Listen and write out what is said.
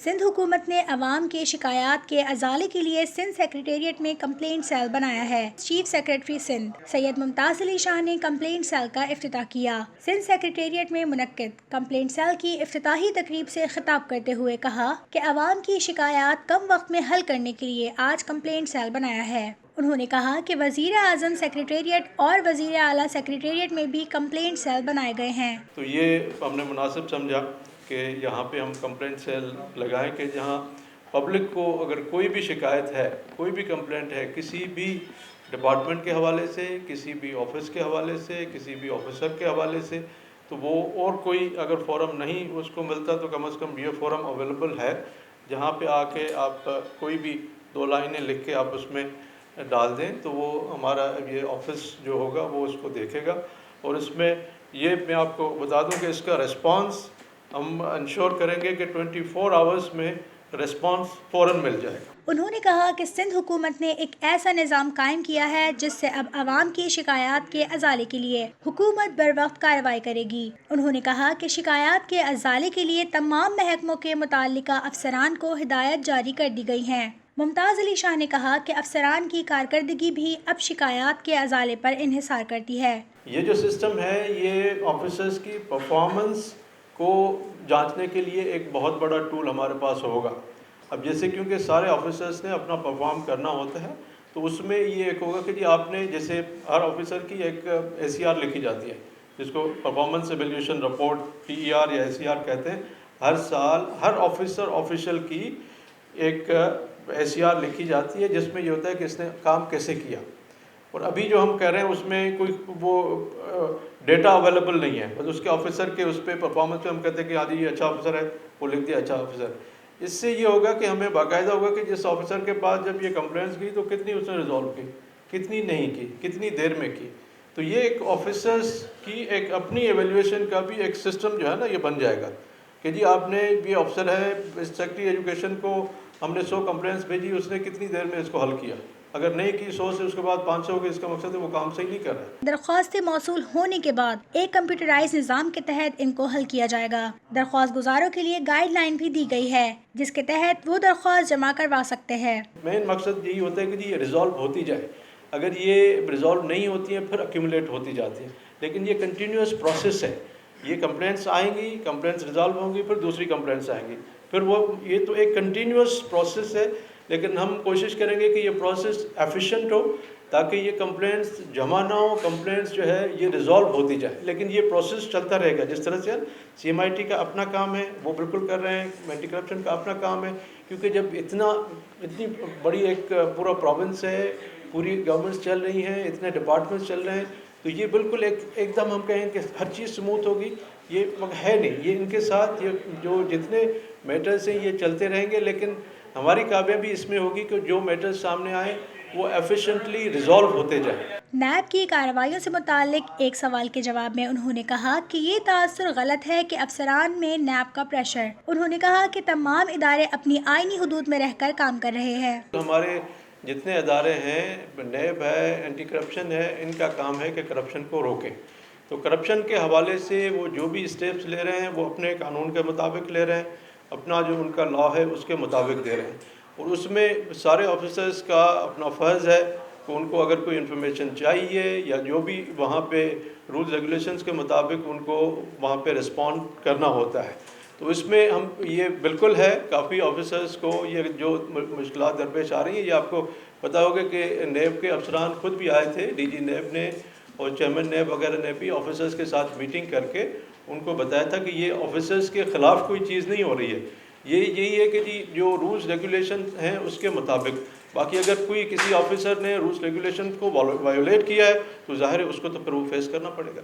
سندھ حکومت نے عوام کی شکایات کے ازالے کے لیے سندھ سیکریٹریٹ میں کمپلینٹ سیل بنایا ہے۔ چیف سیکریٹری سندھ سید ممتاز علی شاہ نے کمپلینٹ سیل کا افتتاح کیا۔ سندھ سیکریٹریٹ میں منعقد کمپلینٹ سیل کی افتتاحی تقریب سے خطاب کرتے ہوئے کہا کہ عوام کی شکایات کم وقت میں حل کرنے کے لیے آج کمپلینٹ سیل بنایا ہے۔ انہوں نے کہا کہ وزیر اعظم سیکریٹریٹ اور وزیر اعلیٰ سیکریٹریٹ میں بھی کمپلینٹ سیل بنائے گئے ہیں۔ تو یہ ہم نے مناسب سمجھا کہ یہاں پہ ہم کمپلینٹ سیل لگائیں کہ جہاں پبلک کو اگر کوئی بھی شکایت ہے، کوئی بھی کمپلینٹ ہے کسی بھی ڈپارٹمنٹ کے حوالے سے، کسی بھی آفس کے حوالے سے، کسی بھی آفیسر کے حوالے سے، تو وہ اور کوئی اگر فورم نہیں اس کو ملتا تو کم از کم یہ فورم اویلیبل ہے جہاں پہ آ کے آپ کوئی بھی 2 لائنیں لکھ کے آپ اس میں ڈال دیں تو وہ ہمارا یہ آفس جو ہوگا وہ اس کو دیکھے گا، اور اس میں یہ میں آپ کو بتا دوں کہ اس کا ریسپانس ہم انشور کریں گے کہ 24 آورز میں ریسپانس فوراً مل جائے گا۔ انہوں نے کہا کہ سندھ حکومت نے ایک ایسا نظام قائم کیا ہے جس سے اب عوام کی شکایات کے ازالے کے لیے حکومت بر وقت کارروائی کرے گی۔ انہوں نے کہا کہ شکایات کے ازالے کے لیے تمام محکموں کے متعلقہ افسران کو ہدایت جاری کر دی گئی ہیں۔ ممتاز علی شاہ نے کہا کہ افسران کی کارکردگی بھی اب شکایات کے ازالے پر انحصار کرتی ہے۔ یہ جو سسٹم ہے یہ آفیسرز کی پرفارمنس کو جانچنے کے لیے ایک بہت بڑا ٹول ہمارے پاس ہوگا۔ اب جیسے کیونکہ سارے آفیسرز نے اپنا پرفارم کرنا ہوتا ہے تو اس میں یہ ایک ہوگا کہ جی آپ نے جیسے ہر آفیسر کی ایک ACR لکھی جاتی ہے جس کو پرفارمنس ایویلیوشن رپورٹ PER یا ACR کہتے ہیں۔ ہر سال ہر آفیسر آفیشل کی ایک ACR لکھی جاتی ہے جس میں یہ ہوتا ہے کہ اس نے کام کیسے کیا، اور ابھی جو ہم کہہ رہے ہیں اس میں کوئی وہ ڈیٹا اویلیبل نہیں ہے، بس اس کے آفیسر کے اس پہ پرفارمنس پہ ہم کہتے ہیں کہ ہاں جی یہ اچھا آفیسر ہے، وہ لکھ دیا اچھا آفیسر۔ اس سے یہ ہوگا کہ ہمیں باقاعدہ ہوگا کہ جس آفیسر کے پاس جب یہ کمپلینٹس گئی تو کتنی اس نے ریزالو کی، کتنی نہیں کی، کتنی دیر میں کی۔ تو یہ ایک آفیسرس کی ایک اپنی ایویلیویشن کا بھی ایک سسٹم جو ہے نا یہ بن جائے گا کہ جی آپ نے یہ آفیسر ہے سیکرٹری ایجوکیشن کو ہم نے 100 کمپلینٹس بھیجی، اس نے کتنی دیر میں اس کو حل کیا، اگر نہیں کی 100 سے اس کے بعد 500 ہو گئی، اس کا مقصد ہے وہ کام صحیح نہیں کر رہا ہے۔ درخواستیں موصول ہونے کے بعد ایک کمپیوٹرائز نظام کے تحت ان کو حل کیا جائے گا۔ درخواست گزاروں کے لیے گائیڈ لائن بھی دی گئی ہے جس کے تحت وہ درخواست جمع کروا سکتے ہیں۔ مین مقصد یہی ہوتا ہے کہ جی یہ ریزالو ہوتی جائے، اگر یہ ریزالو نہیں ہوتی ہیں پھر ایکیومولیٹ ہوتی جاتی ہیں، لیکن یہ کنٹینیوس پروسیس ہے۔ یہ کمپلینٹس آئیں گی، کمپلینٹس ریزالو ہوں گی، پھر دوسری کمپلینٹس آئیں گی، پھر وہ یہ تو ایک کنٹینیوس پروسیس ہے، لیکن ہم کوشش کریں گے کہ یہ پروسیس ایفیشینٹ ہو تاکہ یہ کمپلینٹس جمع نہ ہو، کمپلینٹس جو ہے یہ ریزالو ہوتی جائے، لیکن یہ پروسیس چلتا رہے گا۔ جس طرح سے CMIT کا اپنا کام ہے وہ بالکل کر رہے ہیں، اینٹی کرپشن کا اپنا کام ہے، کیونکہ جب اتنی بڑی ایک پورا پروونس ہے، پوری گورنمنٹس چل رہی ہیں، اتنے ڈپارٹمنٹس چل رہے ہیں، تو یہ بالکل ایک دم ہم کہیں کہ ہر چیز سموتھ ہوگی، یہ ہے نہیں۔ یہ ان کے ساتھ یہ جو جتنے میٹرز ہیں یہ چلتے رہیں گے، لیکن ہماری کامیابی اس میں ہوگی کہ جو میٹرز سامنے آئیں وہ ایفیشینٹلی ریزالو ہوتے جائیں۔ نیب کی کارروائیوں سے متعلق ایک سوال کے جواب میں انہوں نے کہا کہ یہ تاثر غلط ہے کہ افسران میں نیب کا پریشر۔ انہوں نے کہا کہ تمام ادارے اپنی آئینی حدود میں رہ کر کام کر رہے ہیں۔ ہمارے جتنے ادارے ہیں، نیب ہے، اینٹی کرپشن ہے، ان کا کام ہے کہ کرپشن کو روکیں۔ تو کرپشن کے حوالے سے وہ جو بھی اسٹیپس لے رہے ہیں وہ اپنے قانون کے مطابق لے رہے ہیں، اپنا جو ان کا لا ہے اس کے مطابق دے رہے ہیں، اور اس میں سارے آفیسرز کا اپنا فرض ہے کہ ان کو اگر کوئی انفارمیشن چاہیے یا جو بھی وہاں پہ رولز ریگولیشنز کے مطابق ان کو وہاں پہ رسپونڈ کرنا ہوتا ہے۔ تو اس میں ہم یہ بالکل ہے کافی آفیسرز کو یہ جو مشکلات درپیش آ رہی ہیں، یہ آپ کو پتہ ہوگا کہ نیب کے افسران خود بھی آئے تھے، DG نیب نے اور چیئرمین نیب وغیرہ نے بھی آفیسرز کے ساتھ میٹنگ کر کے ان کو بتایا تھا کہ یہ آفیسرز کے خلاف کوئی چیز نہیں ہو رہی ہے، یہی ہے کہ جی جو رولز ریگولیشن ہیں اس کے مطابق، باقی اگر کوئی کسی آفیسر نے رولز ریگولیشن کو وائیولیٹ کیا ہے تو ظاہر ہے اس کو تو پھر وہ فیس کرنا پڑے گا۔